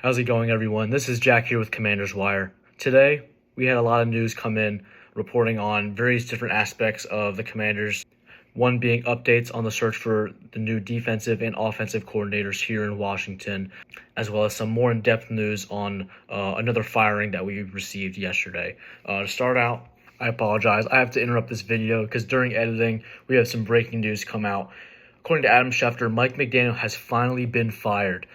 How's it going, everyone? This is Jack here with Commander's Wire. Today, we had a lot of news come in reporting on various different aspects of the Commanders. One being updates on the search for the new defensive and offensive coordinators here in Washington, as well as some more in-depth news on another firing that we received yesterday. To start out, I apologize. I have to interrupt this video because during editing, we have some breaking news come out. According to Adam Schefter, Mike McDaniel has finally been fired.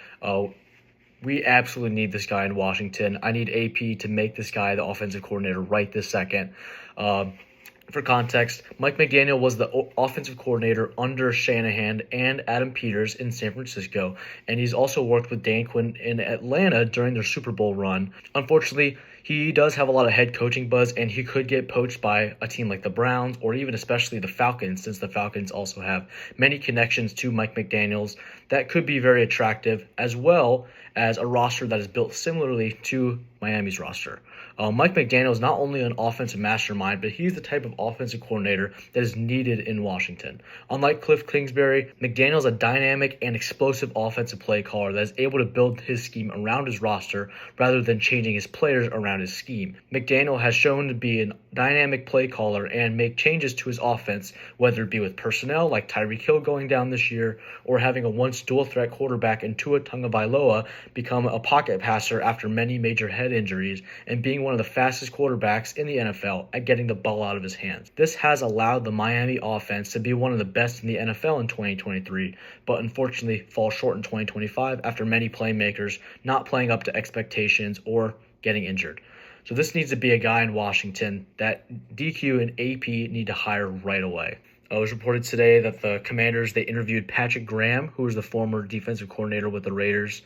We absolutely need this guy in Washington. I need AP to make this guy the offensive coordinator right this second. For context, Mike McDaniel was the offensive coordinator under Shanahan and Adam Peters in San Francisco, and he's also worked with Dan Quinn in Atlanta during their Super Bowl run. Unfortunately, he does have a lot of head coaching buzz, and he could get poached by a team like the Browns or even especially the Falcons, since the Falcons also have many connections to Mike McDaniels that could be very attractive, as well as a roster that is built similarly to Miami's roster. Mike McDaniel is not only an offensive mastermind, but he's the type of offensive coordinator that is needed in Washington. Unlike Cliff Kingsbury, McDaniel is a dynamic and explosive offensive play caller that is able to build his scheme around his roster rather than changing his players around his scheme. McDaniel has shown to be a dynamic play caller and make changes to his offense, whether it be with personnel like Tyreek Hill going down this year, or having a once dual-threat quarterback in Tua Tagovailoa become a pocket passer after many major head injuries and being one of the fastest quarterbacks in the NFL at getting the ball out of his hands. This has allowed the Miami offense to be one of the best in the NFL in 2023, but unfortunately fall short in 2025 after many playmakers not playing up to expectations or getting injured. So this needs to be a guy in Washington that DQ and AP need to hire right away. It was reported today that the Commanders, they interviewed Patrick Graham, who was the former defensive coordinator with the Raiders.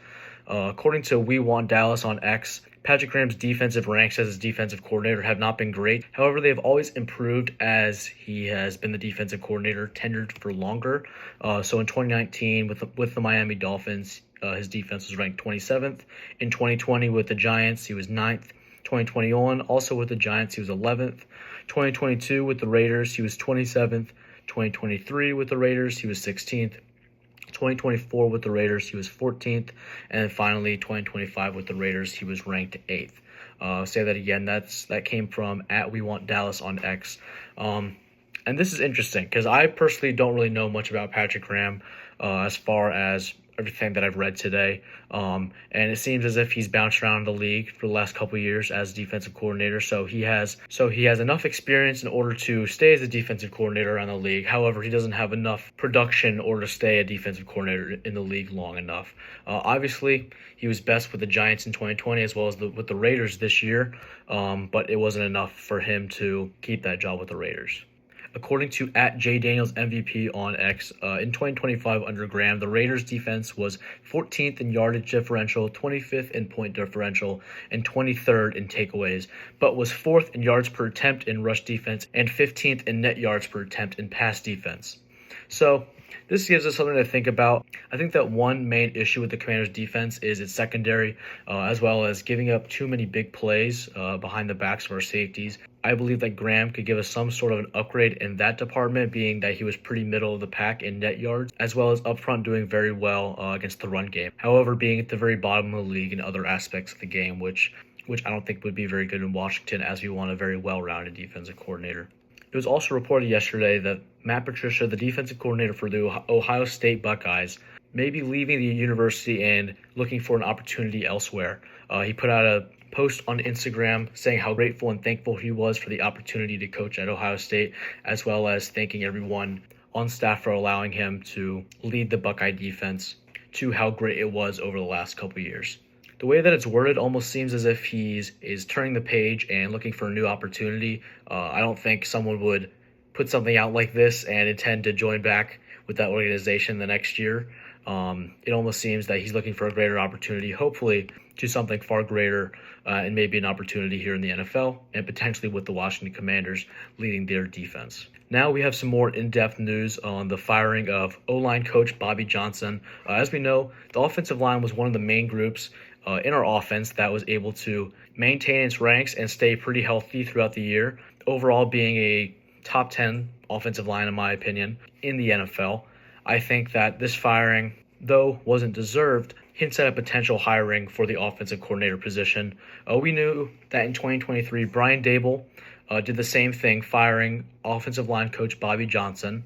According to We Want Dallas on X, Patrick Graham's defensive ranks as his defensive coordinator have not been great. However, they have always improved as he has been the defensive coordinator tenured for longer. So in 2019 with the Miami Dolphins, his defense was ranked 27th. In 2020 with the Giants, he was 9th. 2021 also with the Giants, he was 11th. 2022 with the Raiders, he was 27th. 2023 with the Raiders, he was 16th. 2024 with the Raiders, he was 14th, and finally 2025 with the Raiders, he was ranked 8th. I'll say that again. That came from We Want Dallas on X. And this is interesting because I personally don't really know much about Patrick Graham as far as everything that I've read today. And it seems as if he's bounced around the league for the last couple of years as defensive coordinator. So he has enough experience in order to stay as a defensive coordinator around the league. However, he doesn't have enough production in order to stay a defensive coordinator in the league long enough. Obviously, he was best with the Giants in 2020 as well as with the Raiders this year. But it wasn't enough for him to keep that job with the Raiders. According to @JDanielsMVP on X, in 2025 under Graham, the Raiders' defense was 14th in yardage differential, 25th in point differential, and 23rd in takeaways, but was 4th in yards per attempt in rush defense and 15th in net yards per attempt in pass defense. So this gives us something to think about. I think that one main issue with the Commanders' defense is its secondary, as well as giving up too many big plays behind the backs of our safeties. I believe that Graham could give us some sort of an upgrade in that department, being that he was pretty middle of the pack in net yards, as well as up front doing very well against the run game. However, being at the very bottom of the league in other aspects of the game, which I don't think would be very good in Washington, as we want a very well-rounded defensive coordinator. It was also reported yesterday that Matt Patricia, the defensive coordinator for the Ohio State Buckeyes, may be leaving the university and looking for an opportunity elsewhere. He put out a post on Instagram saying how grateful and thankful he was for the opportunity to coach at Ohio State, as well as thanking everyone on staff for allowing him to lead the Buckeye defense to how great it was over the last couple years. The way that it's worded almost seems as if he is turning the page and looking for a new opportunity. I don't think someone would put something out like this and intend to join back with that organization the next year. It almost seems that he's looking for a greater opportunity, hopefully to something far greater, and maybe an opportunity here in the NFL and potentially with the Washington Commanders leading their defense. Now we have some more in-depth news on the firing of O-line coach Bobby Johnson. As we know, the offensive line was one of the main groups in our offense that was able to maintain its ranks and stay pretty healthy throughout the year, overall being a top 10 offensive line, in my opinion, in the NFL. I think that this firing, though wasn't deserved, hints at a potential hiring for the offensive coordinator position. We knew that in 2023, Brian Dable did the same thing, firing offensive line coach Bobby Johnson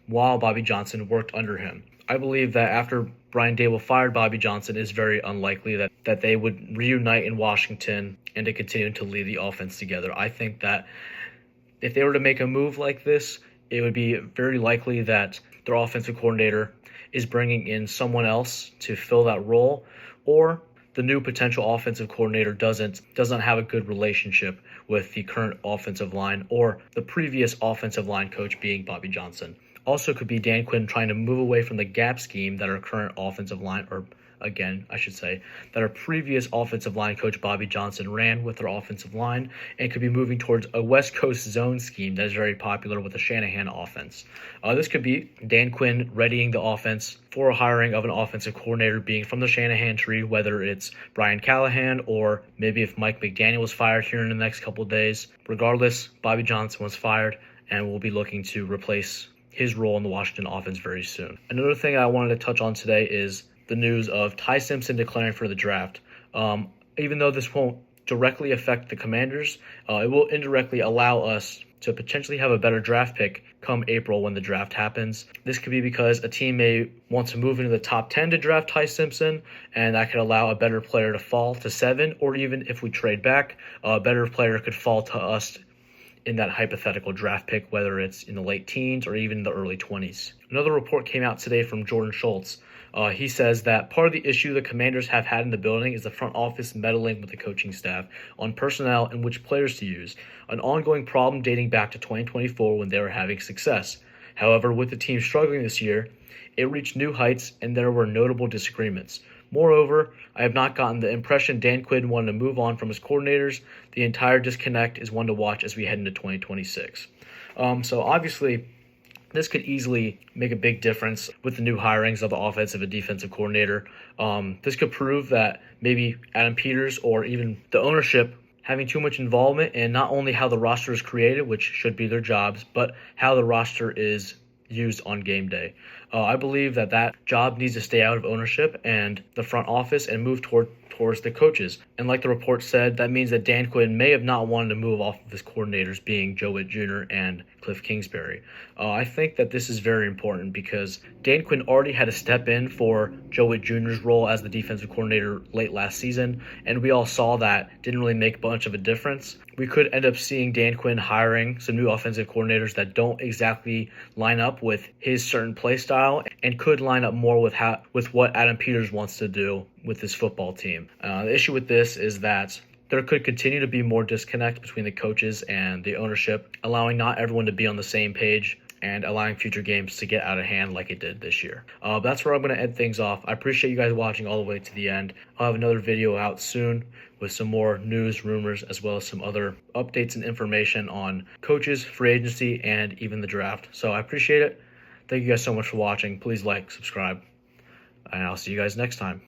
while Bobby Johnson worked under him. I believe that after Brian Dable fired Bobby Johnson, it's very unlikely that they would reunite in Washington and to continue to lead the offense together. I think that if they were to make a move like this, it would be very likely that their offensive coordinator is bringing in someone else to fill that role, or the new potential offensive coordinator doesn't have a good relationship with the current offensive line or the previous offensive line coach being Bobby Johnson. Also could be Dan Quinn trying to move away from the gap scheme that our current offensive line, or again, I should say, that our previous offensive line coach Bobby Johnson ran with their offensive line, and could be moving towards a West Coast zone scheme that is very popular with the Shanahan offense. This could be Dan Quinn readying the offense for a hiring of an offensive coordinator being from the Shanahan tree, whether it's Brian Callahan or maybe if Mike McDaniel was fired here in the next couple of days. Regardless, Bobby Johnson was fired and will be looking to replace his role in the Washington offense very soon. Another thing I wanted to touch on today is the news of Ty Simpson declaring for the draft. Even though this won't directly affect the Commanders, it will indirectly allow us to potentially have a better draft pick come April when the draft happens. This could be because a team may want to move into the top 10 to draft Ty Simpson, and that could allow a better player to fall to 7, or even if we trade back, a better player could fall to us in that hypothetical draft pick, whether it's in the late teens or even the early 20s. Another report came out today from Jordan Schultz. He says that part of the issue the Commanders have had in the building is the front office meddling with the coaching staff on personnel and which players to use, an ongoing problem dating back to 2024 when they were having success. However, with the team struggling this year, it reached new heights and there were notable disagreements. Moreover, I have not gotten the impression Dan Quinn wanted to move on from his coordinators. The entire disconnect is one to watch as we head into 2026. So obviously, this could easily make a big difference with the new hirings of the offensive and defensive coordinator. This could prove that maybe Adam Peters or even the ownership having too much involvement in not only how the roster is created, which should be their jobs, but how the roster is used on game day. I believe that job needs to stay out of ownership and the front office and move towards the coaches. And like the report said, that means that Dan Quinn may have not wanted to move off of his coordinators, being Joe Witt Jr. and Cliff Kingsbury. I think that this is very important because Dan Quinn already had to step in for Joe Witt Jr.'s role as the defensive coordinator late last season, and we all saw that didn't really make much of a difference. We could end up seeing Dan Quinn hiring some new offensive coordinators that don't exactly line up with his certain play style and could line up more with what Adam Peters wants to do with his football team. The issue with this is that there could continue to be more disconnect between the coaches and the ownership, allowing not everyone to be on the same page and allowing future games to get out of hand like it did this year. That's where I'm going to end things off. I appreciate you guys watching all the way to the end. I'll have another video out soon with some more news, rumors, as well as some other updates and information on coaches, free agency, and even the draft. So I appreciate it. Thank you guys so much for watching. Please like, subscribe, and I'll see you guys next time.